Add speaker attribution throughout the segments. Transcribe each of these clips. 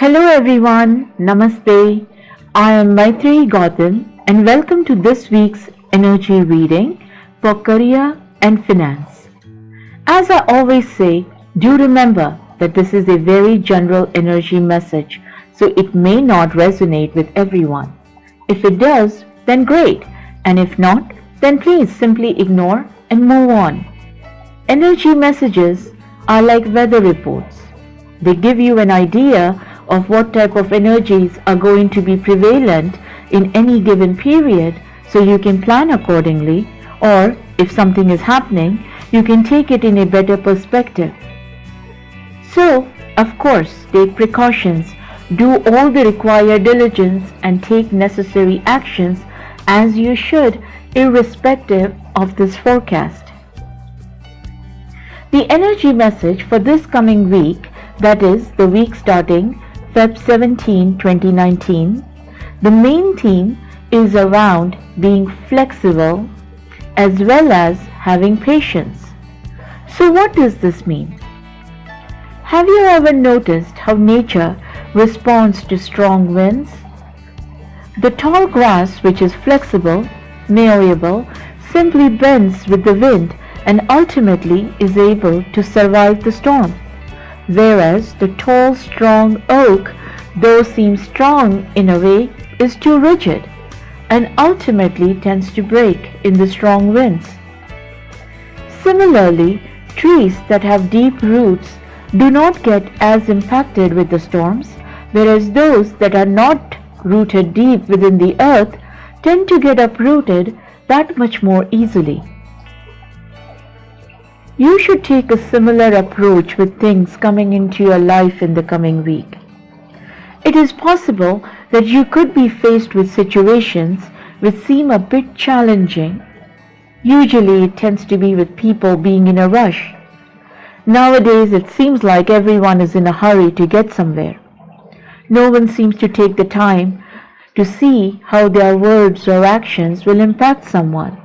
Speaker 1: Hello everyone, Namaste. I am Maitri Gautam and welcome to this week's energy reading for career and finance. As I always say, do remember that this is a very general energy message, so it may not resonate with everyone. If it does, then great, and if not, then please simply ignore and move on. Energy messages are like weather reports. They give you an idea of what type of energies are going to be prevalent in any given period so you can plan accordingly, or if something is happening, you can take it in a better perspective. So, of course, take precautions, do all the required diligence and take necessary actions as you should irrespective of this forecast. The energy message for this coming week, that is the week starting Feb 17, 2019, the main theme is around being flexible as well as having patience. So what does this mean? Have you ever noticed how nature responds to strong winds? The tall grass, which is flexible, malleable, simply bends with the wind and ultimately is able to survive the storm. Whereas the tall, strong oak, though seems strong in a way, is too rigid and ultimately tends to break in the strong winds. Similarly, trees that have deep roots do not get as impacted with the storms, whereas those that are not rooted deep within the earth tend to get uprooted that much more easily. You should take a similar approach with things coming into your life in the coming week. It is possible that you could be faced with situations which seem a bit challenging. Usually it tends to be with people being in a rush. Nowadays it seems like everyone is in a hurry to get somewhere. No one seems to take the time to see how their words or actions will impact someone,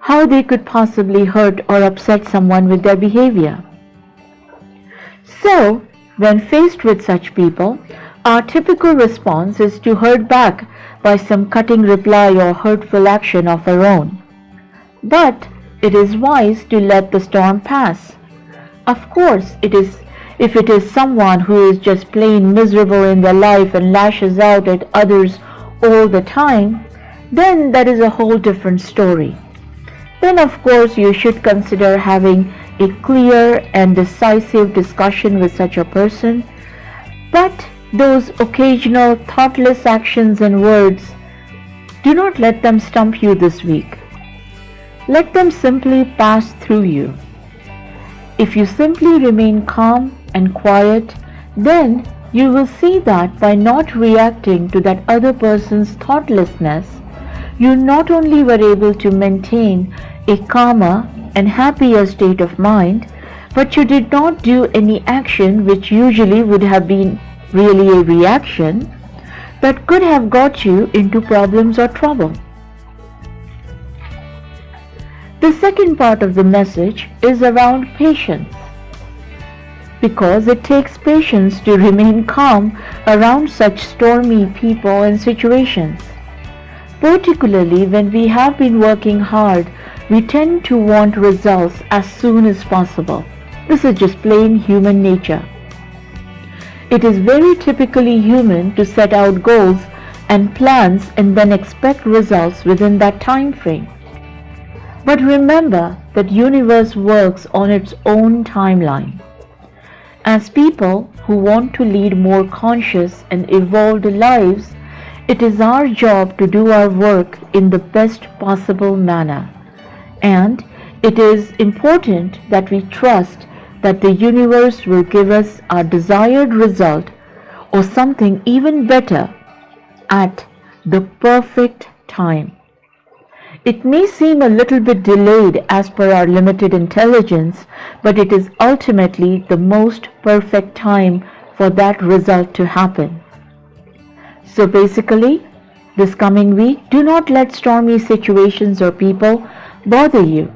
Speaker 1: how they could possibly hurt or upset someone with their behavior. So, when faced with such people, our typical response is to hurt back by some cutting reply or hurtful action of our own. But it is wise to let the storm pass. Of course, if it is someone who is just plain miserable in their life and lashes out at others all the time, then that is a whole different story. Then of course you should consider having a clear and decisive discussion with such a person. But those occasional thoughtless actions and words, do not let them stump you this week. Let them simply pass through you. If you simply remain calm and quiet, then you will see that by not reacting to that other person's thoughtlessness, you not only were able to maintain a calmer and happier state of mind, but you did not do any action which usually would have been really a reaction that could have got you into problems or trouble. The second part of the message is around patience, because it takes patience to remain calm around such stormy people and situations. Particularly when we have been working hard, we tend to want results as soon as possible. This is just plain human nature. It is very typically human to set out goals and plans and then expect results within that time frame. But remember that universe works on its own timeline. As people who want to lead more conscious and evolved lives, it is our job to do our work in the best possible manner. And it is important that we trust that the universe will give us our desired result or something even better at the perfect time. It may seem a little bit delayed as per our limited intelligence, but it is ultimately the most perfect time for that result to happen. So basically, this coming week, do not let stormy situations or people bother you.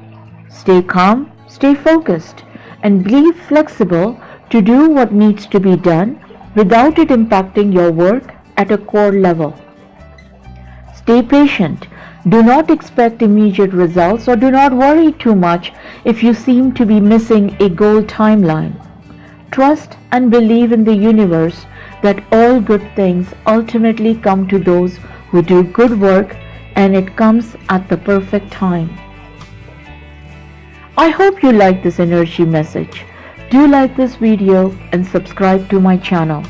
Speaker 1: Stay calm, stay focused, and be flexible to do what needs to be done without it impacting your work at a core level. Stay patient. Do not expect immediate results or do not worry too much if you seem to be missing a goal timeline. Trust and believe in the universe that all good things ultimately come to those who do good work, and it comes at the perfect time. I hope you like this energy message. Do like this video and subscribe to my channel.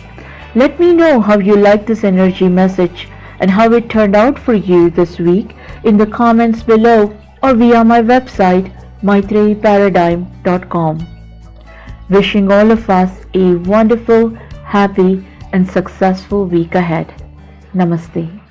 Speaker 1: Let me know how you like this energy message and how it turned out for you this week in the comments below or via my website maitreyiparadigm.com. Wishing all of us a wonderful, happy and successful week ahead. Namaste.